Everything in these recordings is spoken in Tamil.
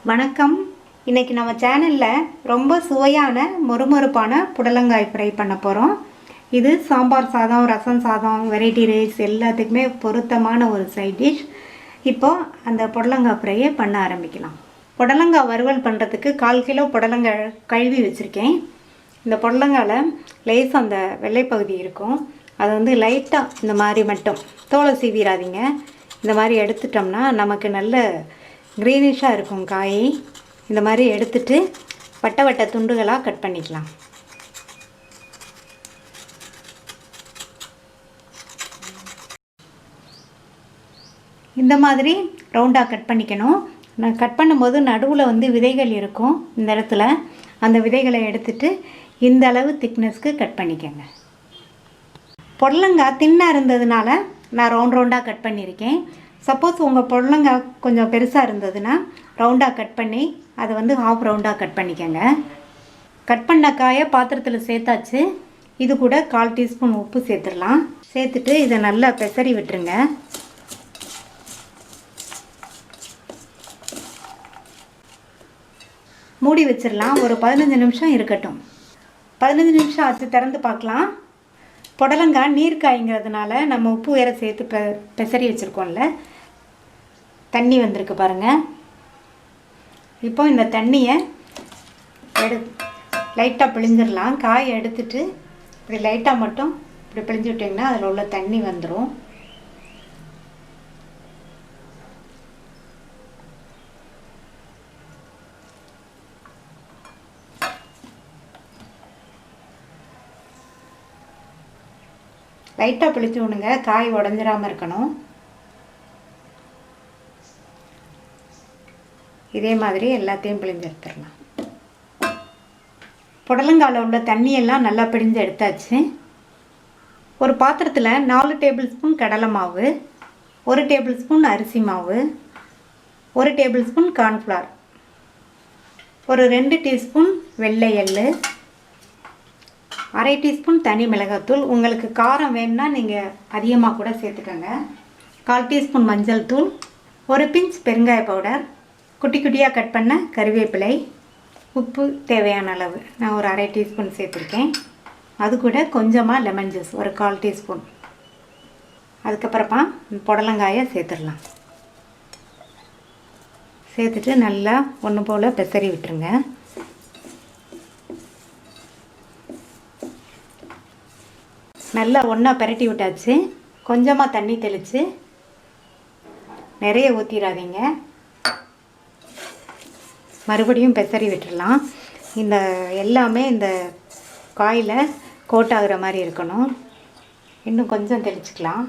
வணக்கம். இன்றைக்கி நம்ம சேனலில் ரொம்ப சுவையான மொறுமொறுப்பான புடலங்காய் ஃப்ரை பண்ண போகிறோம். இது சாம்பார் சாதம், ரசம் சாதம், வெரைட்டி ரைஸ் எல்லாத்துக்குமே பொருத்தமான ஒரு சைட் டிஷ். இப்போது அந்த புடலங்காய் ஃப்ரையை பண்ண ஆரம்பிக்கலாம். புடலங்காய் வறுவல் பண்ணுறதுக்கு 1/4 கிலோ புடலங்காய் கழுவி வச்சுருக்கேன். இந்த புடலங்காயில் லேசாக அந்த வெள்ளைப்பகுதி இருக்கும், அதை வந்து லைட்டாக இந்த மாதிரி மட்டும் தோலை சீவிடாதீங்க. இந்த மாதிரி எடுத்துட்டோம்னா நமக்கு நல்ல க்ரீனிஷாக இருக்கும் காய். இந்த மாதிரி எடுத்துட்டு வட்ட வட்ட துண்டுகளாக கட் பண்ணிக்கலாம். இந்த மாதிரி ரவுண்டாக கட் பண்ணிக்கணும். நான் கட் பண்ணும்போது நடுவில் வந்து விதைகள் இருக்கும். இந்த இடத்துல அந்த விதைகளை எடுத்துட்டு இந்த அளவு திக்னஸ்க்கு கட் பண்ணிக்கோங்க. புடலங்காய் தின்னாக இருந்ததுனால நான் ரவுண்டாக கட் பண்ணியிருக்கேன். சப்போஸ் உங்கள் புடலங்காய் கொஞ்சம் பெருசாக இருந்ததுன்னா ரவுண்டாக கட் பண்ணி அதை வந்து ஹாஃப் ரவுண்டாக கட் பண்ணிக்கோங்க. கட் பண்ண காயை பாத்திரத்தில் சேர்த்தாச்சு. இது கூட 1/4 டீஸ்பூன் உப்பு சேர்த்துடலாம். சேர்த்துட்டு இதை நல்லா பெசரி விட்டுருங்க. மூடி வச்சிடலாம். ஒரு 15 நிமிஷம் இருக்கட்டும். 15 நிமிஷம் ஆச்சு, திறந்து பார்க்கலாம். புடலங்காய் நீர்க்காய்ங்கிறதுனால நம்ம உப்பு வேறு சேர்த்து பெசரி வச்சுருக்கோம்ல, தண்ணி வந்திருக்கு பாருங்கள். இப்போ இந்த தண்ணியை லைட்டாக பிழிஞ்சிடலாம். காயை எடுத்துட்டு இப்படி லைட்டாக மட்டும் இப்படி பிழிஞ்சு விட்டிங்கன்னா அதில் உள்ள தண்ணி வந்துடும். லைட்டாக பிழிச்சு விடுங்க, காய் உடஞ்சிடாமல் இருக்கணும். இதே மாதிரி எல்லாத்தையும் பிழிஞ்சு எடுத்துடலாம். புடலங்காயில் உள்ள தண்ணியெல்லாம் நல்லா பிழிஞ்சு எடுத்தாச்சு. ஒரு பாத்திரத்தில் 4 டேபிள் ஸ்பூன் கடலை மாவு, 1 டேபிள் ஸ்பூன் அரிசி மாவு, 1 டேபிள் ஸ்பூன் கார்ன்ஃப்ளவர், ஒரு 2 டீஸ்பூன் வெள்ளை எள்ளு, 1/2 டீஸ்பூன் தனி மிளகாத்தூள். உங்களுக்கு காரம் வேணும்னா நீங்கள் அதிகமாக கூட சேர்த்துக்கோங்க. 1/4 டீஸ்பூன் மஞ்சள் தூள், ஒரு பிஞ்ச் பெருங்காய பவுடர், குட்டி குட்டியாக கட் பண்ண கருவேப்பிலை, உப்பு தேவையான அளவு நான் ஒரு 1/2 டீஸ்பூன் சேர்த்துருக்கேன். அது கூட கொஞ்சமாக லெமன் ஜூஸ் ஒரு 1/4 டீஸ்பூன். அதுக்கப்புறமா புடலங்காயை சேர்த்துடலாம். சேர்த்துட்டு நல்லா ஒன்று போல் பெசரி விட்டுருங்க. நல்லா ஒன்றா பெரட்டி விட்டாச்சு. கொஞ்சமாக தண்ணி தெளித்து, நிறைய ஊற்றிடாதீங்க, மறுபடியும் பெசரி விட்டுடலாம். இந்த எல்லாமே இந்த காயில் கோட் ஆகுற மாதிரி இருக்கணும். இன்னும் கொஞ்சம் தெளிச்சுக்கலாம்.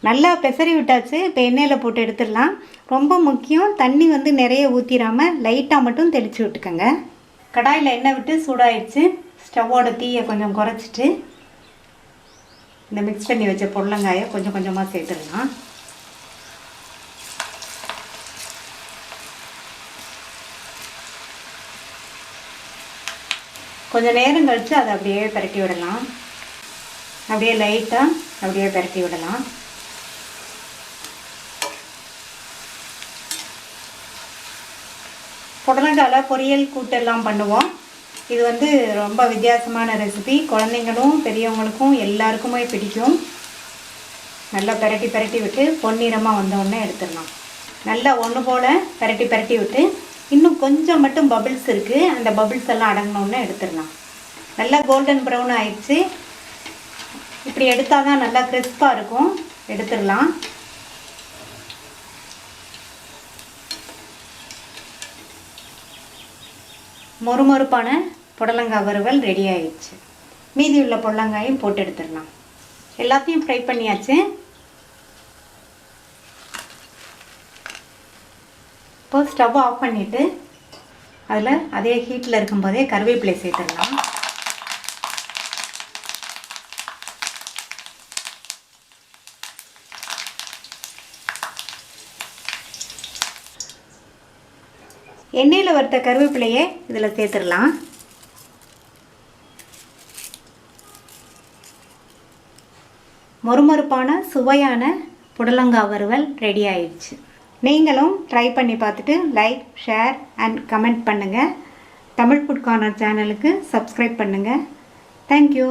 நல்லா பெசரி விட்டாச்சு. இப்போ எண்ணெயில் போட்டு எடுத்துடலாம். ரொம்ப முக்கியம், தண்ணி வந்து நிறைய ஊற்றிடாமல் லைட்டாக மட்டும் தெளித்து விட்டுக்கோங்க. கடாயில் எண்ணெய் விட்டு சூடாயிடுச்சு. ஸ்டவ்வோட தீயை கொஞ்சம் குறைச்சிட்டு இந்த மிக்ஸ் பண்ணி வச்ச புடலங்காயை கொஞ்சம் கொஞ்சமாக சேர்த்துடலாம். கொஞ்சம் நேரம் கழித்து அதை அப்படியே பரட்டி விடலாம். அப்படியே லைட்டாக அப்படியே பரட்டி விடலாம். புடலங்காயில் பொரியல் கூட்டெல்லாம் பண்ணுவோம். இது வந்து ரொம்ப வித்தியாசமான ரெசிபி. குழந்தைங்களும் பெரியவங்களுக்கும் எல்லாருக்குமே பிடிக்கும். நல்லா பரட்டி பரட்டி விட்டு பொன்னிறமாக வந்தோடனே எடுத்துடலாம். நல்லா ஒன்று போல் பரட்டி விட்டு இன்னும் கொஞ்சம் மட்டும் பபிள்ஸ் இருக்குது, அந்த பபிள்ஸ் எல்லாம் அடங்கினோடனே எடுத்துடலாம். நல்லா கோல்டன் ப்ரௌன் ஆயிடுச்சு. இப்படி எடுத்தால் தான் நல்லா கிறிஸ்பாக இருக்கும். எடுத்துடலாம். மொறுமொறுப்பான புடலங்காய் வறுவல் ரெடி ஆயிடுச்சு. மீதி உள்ள புடலங்காயும் போட்டு எடுத்துடலாம். எல்லாத்தையும் ஃப்ரை பண்ணியாச்சு. இப்போ ஸ்டவ் ஆஃப் பண்ணிவிட்டு அதில் அதே ஹீட்டில் இருக்கும்போதே கருவேப்பிலை சேர்த்துடலாம். எண்ணெயில் வறுத்த கருவேப்பிலையை இதில் சேர்த்துடலாம். மொறுமொறுப்பான சுவையான புடலங்காய் வறுவல் ரெடி ஆயிடுச்சு. நீங்களும் ட்ரை பண்ணி பார்த்துட்டு லைக், ஷேர் அண்ட் கமெண்ட் பண்ணுங்கள். தமிழ் ஃபுட் கார்னர் சேனலுக்கு சப்ஸ்கிரைப் பண்ணுங்கள். தேங்க்யூ.